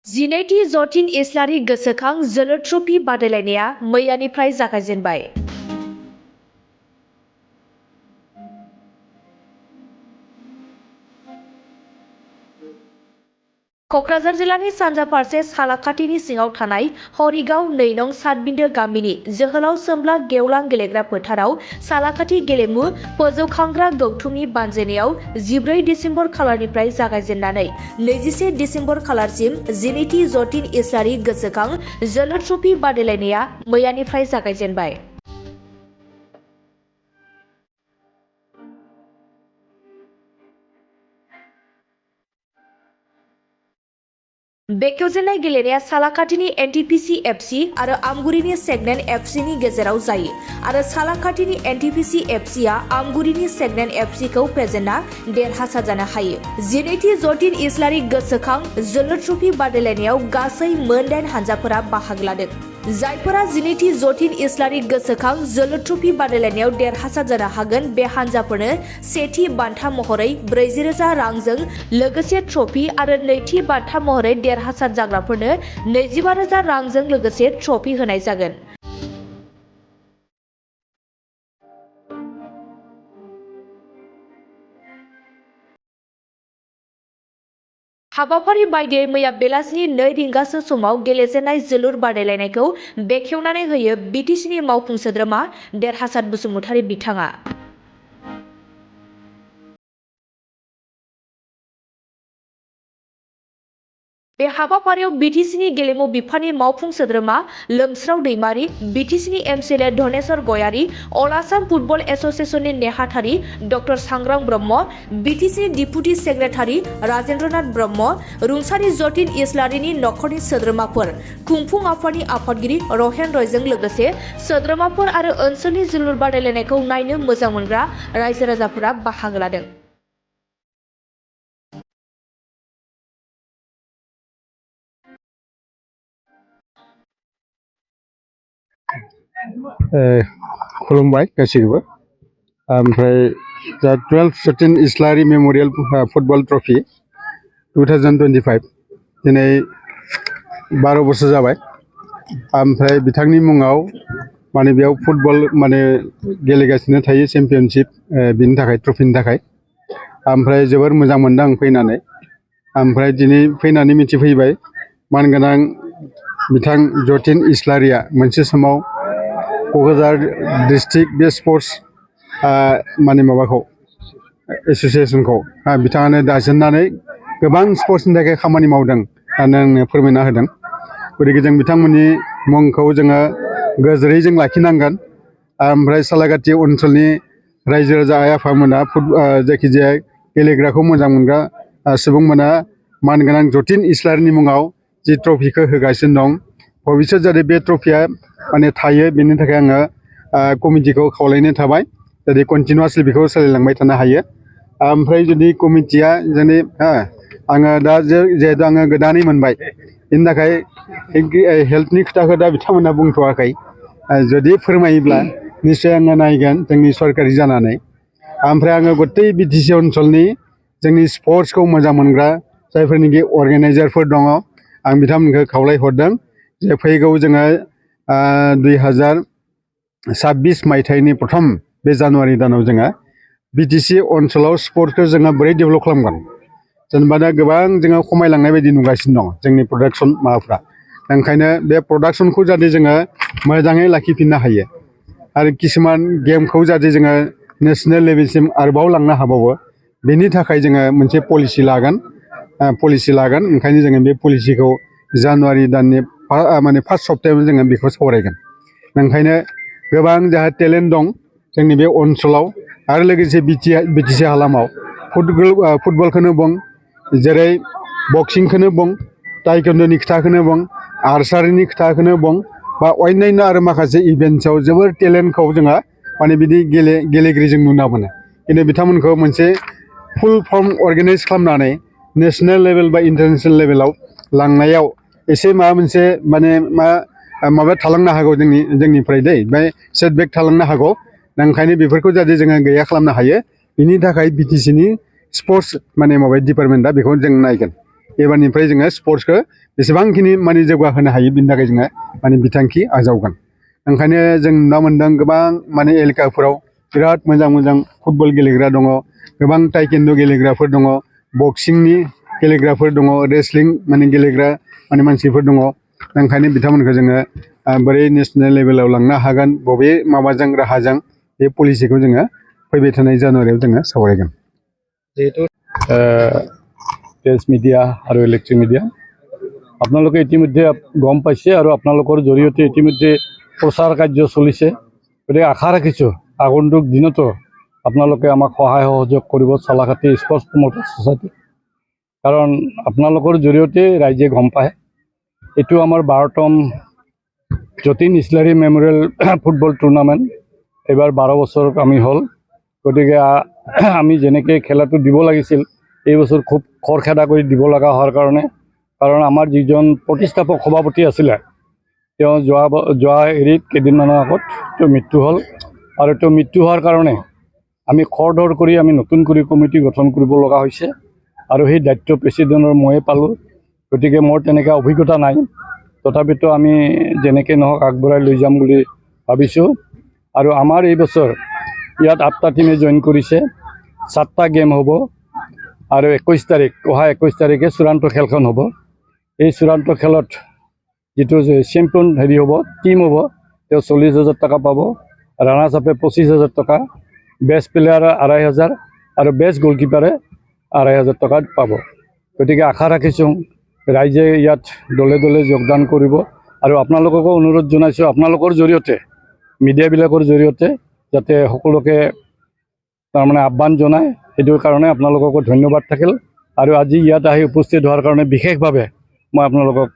जिनैथि जतिन इस्लारि गोसोखां जोलुर ट्रफी बादायलायनाया मैयानिफ्राय जागायजेनबाय। क'क्राझार जिल्लानि सानजा फारसे सालाकाथिनि सिङाव थानाय हरिगाव 2 नं सातबिन्दो गामिनि जोहोलाव सोमब्ला गेवलां गेलेग्रा फोथाराव सालाकाथि गेलेमु फोजौखांग्रा गौथुमनि बानजायनायाव 14 डिसेम्बर खालारनिफ्राय जागायजेननानै 21 डिसेम्बर खालारसिम जिनैथि जतिन इस्लारि गोसोखां जोलुर ट्रफी बादायलायनाया मैयानिफ्राय जागायजेनबाय। बेखेवजेननाय गेलेनाया सालाकाथिनि एनटिपिसि एफसि आरो आमगुरिनि सेगनेन्ट एफसिनि गेजेराव जायो आरो सालाकाथिनि एनटिपिसि एफसिआ आमगुरिनि सेगनेन्ट एफसिखौ फेजेनना देरहासार जानो हायो। जिनैथि जतिन इस्लारि गोसोखां जोलुर ट्रफी बादायलायनायाव गासै मोन 8 हानजाफोरा बाहागो लादों। जायफोरा जिनैथि जतिन इस्लारि गोसोखां जोलुर ट्रफी बादायलायनायाव देरहासार जानो हागोन बे हानजाफोरनो सेथि बान्था महरै 40,000 रांजों लोगोसे ट्रफी आरो नैथि बान्था महरै देरहासार जाग्राफोरनो 25,000 रांजों लोगोसे ट्रफी होनाय जागोन। हाबाफारि बायदियै मैया बेलासिनि 2 रिंगासो समाव गेलेजेननाय जोलुर बादायलायनायखौ बेखेवनानै होयो बिटिसिनि मावफुं सोद्रोमा देरहासार बसुमतारी बिथाङा। बे हाबाफारियाव बिटिसिनि गेलेमु बिफाननि मावफुं सोद्रोमा लोमस्राव दैमारी, बिटिसिनि एमसिएलए धनेश्वर गयारी, अल आसाम फुटबल एसोसिएशननि नेहाथारि डक्टर सांग्रां ब्रह्म, बिटिसिनि डिपुटि सेक्रेटारि राजेन्द्रनाथ ब्रह्म, रुंसारि जतिन इस्लारिनि नखरनि सोद्रोमाफोर, खुंफुं आफादनि आफादगिरि रहेन रयजों लोगोसे सोद्रोमाफोर आरो ओनसोलनि जोलुर बादायलायनायखौ नायनो मोजां मोनग्रा रायजो राजाफोरा बाहागो लादों। खुलुमबाय गासैबो। ओमफ्राय दा 12 जतिन इस्लारि मेमोरियल फुटबल ट्रफी 2025 दिनै 12 बोसोर जाबाय। ओमफ्राय बिथांनि मुङाव माने बेयाव फुटबल माने गेलेगासिनो थायो चेम्पियनशिप बिनि थाखाय ट्रफिनि थाखाय। ओमफ्राय जोबोर मोजां मोनदों आं फैनानै। ओमफ्राय दिनै फैनानै मिथिफैबाय मानगोनां बिथां जतिन इस्लारिया मोनसे समाव क'क्राझार डिस्ट्रिक्ट बे स्पर्ट्स माने माबाखौ एसोसिएशनखौ बिथाङानो दाजेननानै गोबां स्पर्ट्सनि थाखाय खामानि मावदों होननानै आंनो फोरमायना होदों। गतिके जों बिथांमोननि मुंखौ जोङो गोजोरै जों लाखिनांगोन। ओमफ्राय सालाकाथि ओनसोलनि रायजो राजा आइ आफामोना जायखिजाया गेलेग्राखौ मोजां मोनग्रा सुबुंमोना मानगोनां जतिन इस्लारिनि मुङाव जि ट्रफिखौ होगासिनो दं भबिष्यत जाहाथे बे ट्रफिया माने थायो बेनि थाखाय आङो कमिटिखौ खावलायनाय थाबाय जाहाथे कन्टिनिउवासलि बेखौ सोलिलांबाय थानो हायो। ओमफ्राय जुदि कमिटिया जुदि आङो दा जिहेतु आङो गोदानै मोनबाय बेनि थाखाय हेल्थनि खोथाखौ दा बिथांमोना बुंथ'वाखै। जुदि फोरमायोब्ला निस्सय आङो नायगोन जोंनि सरकारि जानानै। ओमफ्राय आङो गथै बिटिसि ओनसोलनि जोंनि स्पर्ट्सखौ मोजां मोनग्रा जायफोरनिखि अर्गेनाइजारफोर दङ आं बिथांमोनखौ खावलायहरदों जे फैगौ जोङो 2026 मायथाइनि प्रथम बे जानुवारि दानाव जोङो बिटिसि ओनसोलाव स्पर्ट्सखौ जोङो बोरै डेभेलप खालामगोन। जेनेबा दा गोबां जोङो खमायलांनाय बायदि नुगासिनो दङ जोंनि प्रडाक्सन माबाफ्रा। ओंखायनो बे प्रडाक्सनखौ जाहाथे जोङो मोजाङै लाखिफिननो हायो आरो किसुमान गेमखौ जाहाथे जोङो नेसनेल लेभेलसिम आरोबाव लांनो हाबावो बेनि थाखाय जोङो मोनसे पलिसि लागोन। ओंखायनो जोङो बे पलिसिखौ जानुवारि दाननि माने फार्स्ट सप्तायावनो जोङो बेखौ सावरायगोन। ओंखायनो गोबां जोंहा टेलेन्ट दं जोंनि बे ओनसोलाव आरो लोगोसे बिटिसि हालामाव फुटबलखौनो बुं जेरै बक्सिंखौनो बुं टाइकन्ड'नि खोथाखौनो बुं आर्सारिनि खोथाखौनो बुं बा अन्यान्य आरो माखासे इभेन्ट्सआव जोबोर टेलेन्टखौ जोङो माने बिदि गेलेगिरि जों नुनो मोनो। खिन्थु बिथांमोनखौ मोनसे फुल फर्म अर्गेनाइज खालामनानै नेसनेल लेभेल बा इन्टारनेसनेल लेभेलाव लांनायाव एसे माबा मोनसे माने माबा थालांनो हागौ जोंनिफ्राय बे सेटबेक थालांनो हागौ। ओंखायनो बेफोरखौ जाहाथे जोङो गैया खालामनो हायो बिनि थाखाय बिटिसिनि स्पर्ट्स माने माबा डिपार्टमेन्टआ बेखौ जों नायगोन। एबारनिफ्राय जोङो स्पर्ट्सखौ बेसेबांखिनि माने जौगाहोनो हायो बिनि थाखाय जोङो माने बिथांखि आजावगोन ओंखायनो जों नुना मोन्दों गोबां माने एलेकाफोराव बिराद मोजां मोजां फुटबल गेलेग्रा दङ गोबां टाइकेन्ड' गेलेग्राफोर दङ बक्सिंनि गेलेग्राफोर दङ रेसलिं माने गेलेग्रा माने मानसिफोर दङ ओंखायनो बिथांमोनखौ जोङो बोरै नेसनेल लेभेलाव लांनो हागोन बबे माबाजों राहाजों बे पलिसिखौ जोङो फैबाय थानाय जानुवारियाव जोङो सावरायगोन যেহেতু প্ৰেছ মিডিয়া আৰু ইলেক্ট্ৰিক মিডিয়া আপোনালোকে ইতিমধ্যে গম পাইছে আৰু আপোনালোকৰ জৰিয়তে ইতিমধ্যে প্ৰচাৰ কাৰ্য চলিছে গতিকে আশা ৰাখিছোঁ আগন্তুক দিনতো আপোনালোকে আমাক সহায় সহযোগ কৰিব চালাকাটি স্পৰ্টছ প্ৰমোটাৰ ছ'চাইটি কাৰণ আপোনালোকৰ জৰিয়তে ৰাইজে গম পায় এইটো আমাৰ 12তম Jatin Islary memorial football tournament এইবাৰ 12 বছৰ আমি হ'ল গতিকে আমি যেনেকৈ খেলাটো দিব লাগিছিল এই বছৰ খুব খৰখেদা কৰি দিব লগা হোৱাৰ কাৰণে কাৰণ আমাৰ যিজন প্ৰতিষ্ঠাপক সভাপতি আছিলে তেওঁ যোৱা হেৰিত কেইদিনমানৰ আগত তেওঁ মৃত্যু হ'ল আৰু তেওঁ মৃত্যু হোৱাৰ কাৰণে আমি খৰধৰ কৰি আমি নতুন কৰি কমিটি গঠন কৰিব লগা হৈছে আৰু সেই দায়িত্ব প্ৰেচিডেণ্টৰ ময়ে পালোঁ গতিকে মোৰ তেনেকৈ অভিজ্ঞতা নাই তথাপিতো আমি যেনেকৈ নহওক আগবঢ়াই লৈ যাম বুলি ভাবিছোঁ আৰু আমাৰ এই বছৰ ইয়াত 8টা টিমে জইন কৰিছে 7টা গেম হ'ব আৰু 21 তাৰিখ অহা 21 তাৰিখে চূড়ান্ত খেলখন হ'ব এই চূড়ান্ত খেলত যিটো চেম্পিয়ন হেৰি হ'ব টিম হ'ব তেওঁ 40,000 টকা পাব ৰানাৰ্ছ আপে 25,000 টকা বেষ্ট প্লেয়াৰ 2,500 আৰু বেষ্ট গলকিপাৰে 2,500 টকা পাব গতিকে আশা ৰাখিছোঁ ৰাইজে ইয়াত দলে দলে যোগদান কৰিব আৰু আপোনালোককো অনুৰোধ জনাইছোঁ আপোনালোকৰ জৰিয়তে মিডিয়াবিলাকৰ জৰিয়তে যাতে সকলোকে তাৰমানে আহ্বান জনায় সেইটোৰ কাৰণে আপোনালোককো ধন্যবাদ থাকিল আৰু আজি ইয়াত আহি উপস্থিত হোৱাৰ কাৰণে বিশেষভাৱে মই আপোনালোকক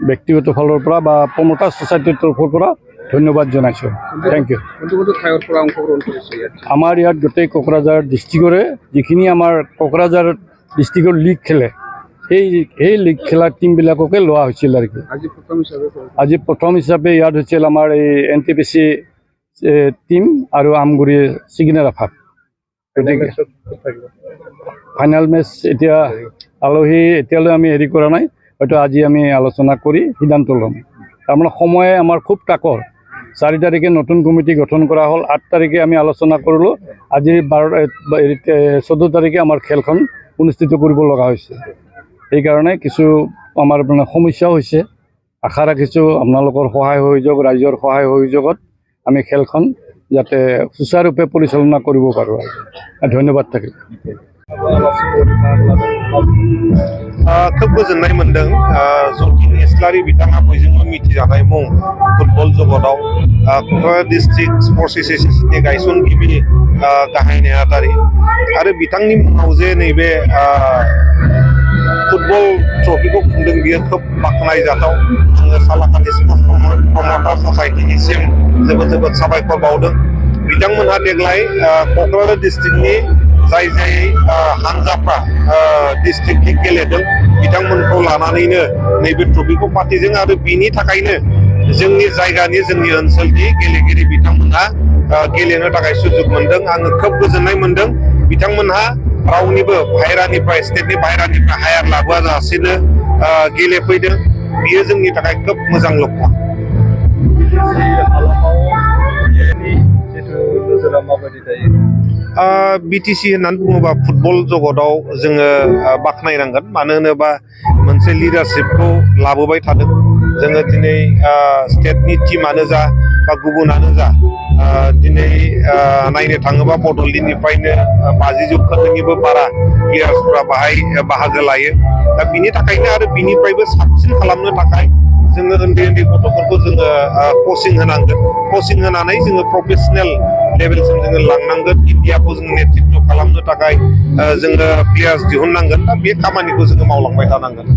ব্যক্তিগত ফালৰ পৰা বা প্ৰমোটাৰ ছ'চাইটিৰ তৰফৰ পৰা ধন্যবাদ জনাইছোঁ থেংক ইউ আমাৰ ইয়াত গোটেই কোকৰাঝাৰ ডিষ্ট্ৰিক্টৰে যিখিনি আমাৰ কোকৰাঝাৰ ডিষ্ট্ৰিক্টৰ লীগ খেলে সেই লীগ খেলা টিমবিলাককে লোৱা হৈছিল আৰু কি আজি প্ৰথম হিচাপে ইয়াত হৈছিল আমাৰ এই NTPC টিম আৰু আমগুৰি চিগনেল আফাত গতিকে ফাইনেল মেচ এতিয়া আলহী এতিয়ালৈ আমি হেৰি কৰা নাই হয়তো আজি আমি আলোচনা কৰি সিদ্ধান্ত ল'ম তাৰমানে সময়ে আমাৰ খুব তাকৰ 4 তাৰিখে নতুন কমিটি গঠন কৰা হ'ল 8 তাৰিখে আমি আলোচনা কৰিলোঁ আজি 14 তাৰিখে আমাৰ খেলখন অনুষ্ঠিত কৰিব লগা হৈছে সেইকাৰণে কিছু আমাৰ মানে সমস্যাও হৈছে আশা ৰাখিছোঁ আপোনালোকৰ সহায় সহযোগ ৰাইজৰ সহায় সহযোগত আমি খেলখন যাতে সুচাৰুৰূপে পৰিচালনা কৰিব পাৰোঁ আৰু ধন্যবাদ থাকিল खोब गोजोननाय मोनदों जतीन इस्लारि बिथाङा बयजोंबो मिथिजानाय मुं फुटबल जगताव क'क्राझार डिस्ट्रिक्ट स्पर्ट्स एस'सिएशननि गायसनगिरि गाहाय नेहाथारि आरो बिथांनि मुङाव जे नैबे फुटबल ट्रफिखौ खुंदों बियो खोब बाख्नायजाथाव आङो सालाकाटि स्पर्ट्स प्रमोटार ससाइटिनिसिम जोबोद जोबोद साबायखर बावदों बिथांमोनहा देग्लाय क'क्राझार डिस्ट्रिक्टनि जाय हानजाफ्रा डिस्ट्रिक्ट लीग गेलेदों बिथांमोनखौ लानानैनो नैबे ट्रफिखौ फाथिदों आरो बिनि थाखायनो जोंनि जायगानि जोंनि ओनसोलनि गेलेगिरि बिथांमोनहा गेलेनो थाखाय सुजुग मोनदों आङो खोब गोजोननाय मोनदों बिथांमोनहा रावनिबो बाहेरानिफ्राय स्टेटनि बाहेरानिफ्राय हायार लाबोआलासेनो गेलेफैदों बियो जोंनि थाखाय खोब मोजां लक्ष्य BTC होननानै बुङोबा फुटबल जगताव जोङो बाख्नायनांगोन मानो होनोबा मोनसे लिडारशिपखौ लाबोबाय थादों जोङो दिनै स्टेटनि टीमानो जा बा गुबुनानो जा दिनै नायनो थाङोबा बड'लेण्डनिफ्रायनो 50 जौखोन्दोनिबो बारा प्लेयार्सफ्रा बाहाय बाहागो लायो दा बिनि थाखायनो आरो बिनिफ्रायबो साबसिन खालामनो थाखाय जोङो उन्दै उन्दै गथ'फोरखौ जोङो कचिं होनांगोन कचिं होनानै जोङो प्रफेसनेल लेभेलसिम जोङो लांनांगोन इन्डियाखौ जोङो नेतृत्व खालामनो थाखाय जोङो प्लेयार्स दिहुननांगोन दा बे खामानिखौ जोङो मावलांबाय थानांगोन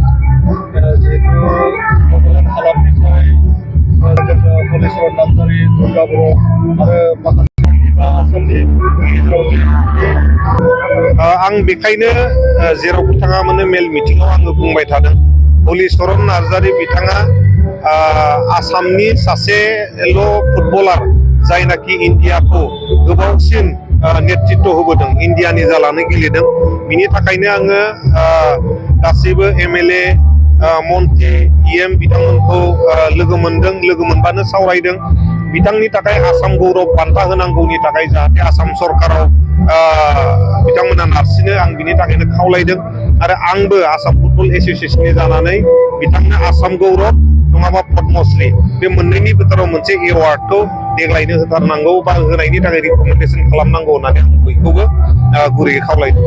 आं बेखायनो जेरावबो थाङा माने मेल मिटिङाव आङो बुंबाय थादों हलिचरन नार्जारी बिथाङा आसामनि सासेल' फुटबलार जायनाखि इन्डियाखौ गोबांसिन नेतृत्व होबोदों इन्डियानि जालानो गेलेदों बिनि थाखायनो आङो गासैबो MLA मन्त्रि EM बिथांमोनखौ लोगो मोनदों लोगो मोनबानो सावरायदों बिथांनि थाखाय आसाम गौरब बान्था होनांगौनि थाखाय जाहाथे आसाम सरकाराव बिथांमोना नारसिनो आं बिनि थाखायनो खावलायदों आरो आंबो आसाम फुटबल एसोसिएशननि जानानै बिथांनो आसाम गौरब नङाबा पद्मश्री बे मोननैनि भितराव मोनसे एवार्डखौ देग्लायनो होथारनांगौ बा होनायनि थाखाय रिकमेन्डेसन खालामनांगौ होननानै आं बयखौबो गुरैयै खावलायदों